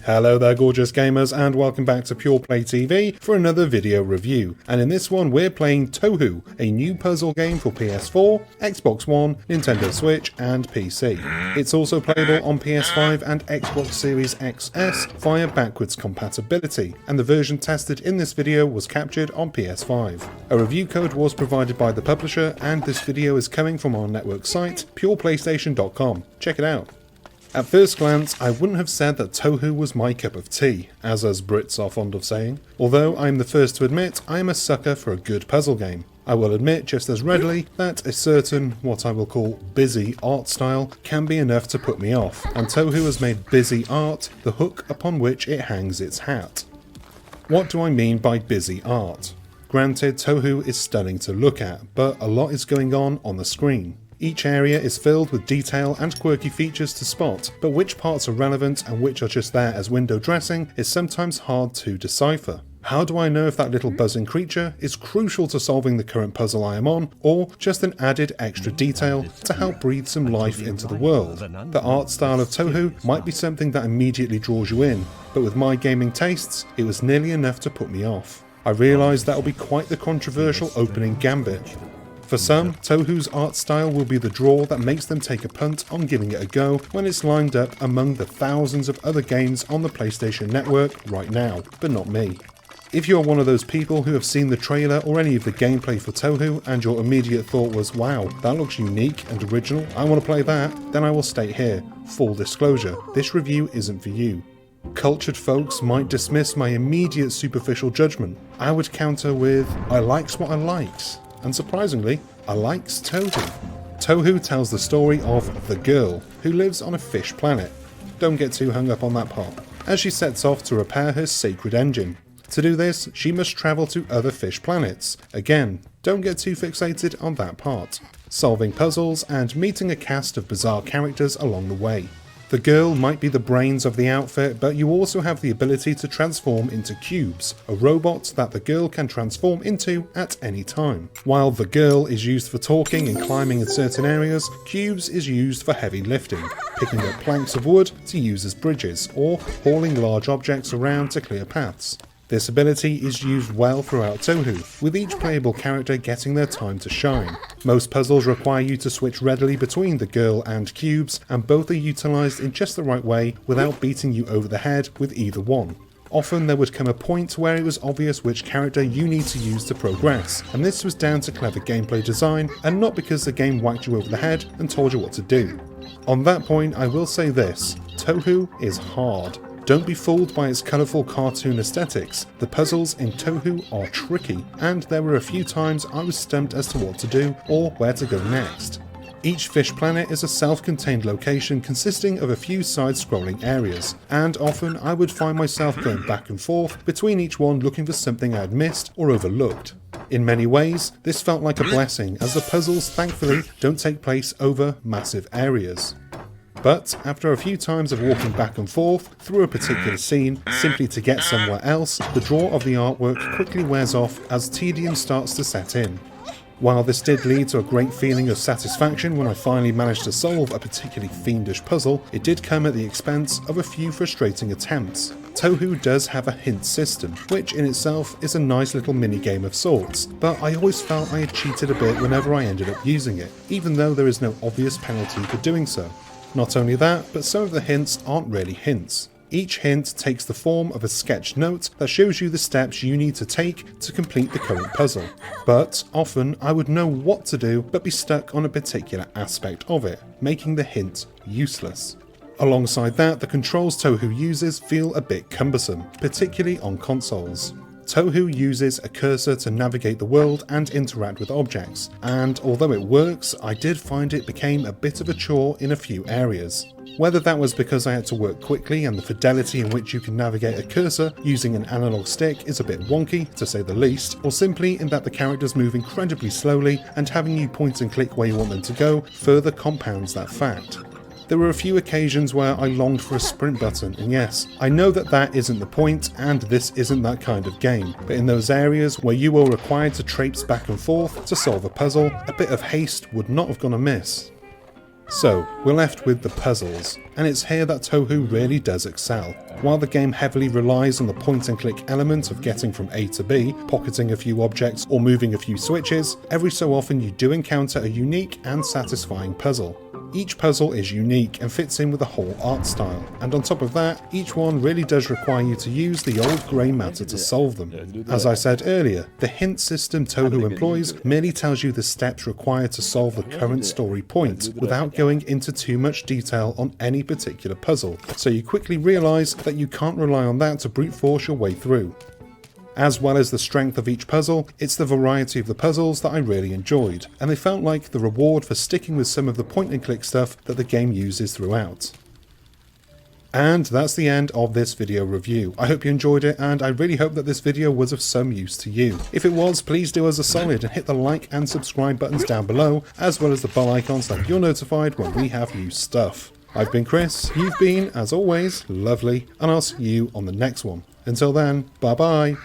Hello there gorgeous gamers and welcome back to Pure Play TV for another video review, and in this one we're playing TOHU, a new puzzle game for PS4, Xbox One, Nintendo Switch and PC. It's also playable on PS5 and Xbox Series XS via backwards compatibility, and the version tested in this video was captured on PS5. A review code was provided by the publisher and this video is coming from our network site, pureplaystation.com. Check it out. At first glance, I wouldn't have said that TOHU was my cup of tea, as us Brits are fond of saying, although I am the first to admit I am a sucker for a good puzzle game. I will admit just as readily that a certain, what I will call busy art style can be enough to put me off, and TOHU has made busy art the hook upon which it hangs its hat. What do I mean by busy art? Granted, TOHU is stunning to look at, but a lot is going on the screen. Each area is filled with detail and quirky features to spot, but which parts are relevant and which are just there as window dressing is sometimes hard to decipher. How do I know if that little buzzing creature is crucial to solving the current puzzle I am on, or just an added extra detail to help breathe some life into the world? The art style of TOHU might be something that immediately draws you in, but with my gaming tastes, it was nearly enough to put me off. I realise that will be quite the controversial opening gambit. For some, TOHU's art style will be the draw that makes them take a punt on giving it a go when it's lined up among the thousands of other games on the PlayStation Network right now, but not me. If you're one of those people who have seen the trailer or any of the gameplay for TOHU and your immediate thought was, wow, that looks unique and original, I want to play that, then I will state here, full disclosure, this review isn't for you. Cultured folks might dismiss my immediate superficial judgment. I would counter with, I likes what I likes. And surprisingly, I likes TOHU. TOHU tells the story of the girl who lives on a fish planet. Don't get too hung up on that part. As she sets off to repair her sacred engine. To do this, she must travel to other fish planets. Again, don't get too fixated on that part. Solving puzzles and meeting a cast of bizarre characters along the way. The girl might be the brains of the outfit, but you also have the ability to transform into cubes, a robot that the girl can transform into at any time. While the girl is used for talking and climbing in certain areas, cubes is used for heavy lifting, picking up planks of wood to use as bridges, or hauling large objects around to clear paths. This ability is used well throughout TOHU, with each playable character getting their time to shine. Most puzzles require you to switch readily between the girl and cubes, and both are utilised in just the right way without beating you over the head with either one. Often there would come a point where it was obvious which character you need to use to progress, and this was down to clever gameplay design and not because the game whacked you over the head and told you what to do. On that point I will say this, TOHU is hard. Don't be fooled by its colourful cartoon aesthetics. The puzzles in TOHU are tricky, and there were a few times I was stumped as to what to do or where to go next. Each fish planet is a self-contained location consisting of a few side-scrolling areas, and often I would find myself going back and forth between each one looking for something I had missed or overlooked. In many ways, this felt like a blessing as the puzzles thankfully don't take place over massive areas. But after a few times of walking back and forth through a particular scene simply to get somewhere else, the draw of the artwork quickly wears off as tedium starts to set in. While this did lead to a great feeling of satisfaction when I finally managed to solve a particularly fiendish puzzle, it did come at the expense of a few frustrating attempts. TOHU does have a hint system, which in itself is a nice little mini-game of sorts, but I always felt I had cheated a bit whenever I ended up using it, even though there is no obvious penalty for doing so. Not only that, but some of the hints aren't really hints. Each hint takes the form of a sketch note that shows you the steps you need to take to complete the current puzzle. But often I would know what to do but be stuck on a particular aspect of it, making the hint useless. Alongside that, the controls TOHU uses feel a bit cumbersome, particularly on consoles. TOHU uses a cursor to navigate the world and interact with objects, and although it works, I did find it became a bit of a chore in a few areas. Whether that was because I had to work quickly and the fidelity in which you can navigate a cursor using an analog stick is a bit wonky, to say the least, or simply in that the characters move incredibly slowly and having you point and click where you want them to go further compounds that fact. There were a few occasions where I longed for a sprint button, and yes, I know that that isn't the point and this isn't that kind of game, but in those areas where you were required to traipse back and forth to solve a puzzle, a bit of haste would not have gone amiss. So, we're left with the puzzles, and it's here that TOHU really does excel. While the game heavily relies on the point and click element of getting from A to B, pocketing a few objects or moving a few switches, every so often you do encounter a unique and satisfying puzzle. Each puzzle is unique and fits in with the whole art style, and on top of that, each one really does require you to use the old grey matter to solve them. As I said earlier, the hint system TOHU employs merely tells you the steps required to solve the current story point without going into too much detail on any particular puzzle, so you quickly realise that you can't rely on that to brute force your way through. As well as the strength of each puzzle, it's the variety of the puzzles that I really enjoyed, and they felt like the reward for sticking with some of the point and click stuff that the game uses throughout. And that's the end of this video review. I hope you enjoyed it, and I really hope that this video was of some use to you. If it was, please do us a solid and hit the like and subscribe buttons down below, as well as the bell icon so that you're notified when we have new stuff. I've been Chris, you've been, as always, lovely, and I'll see you on the next one. Until then, bye bye.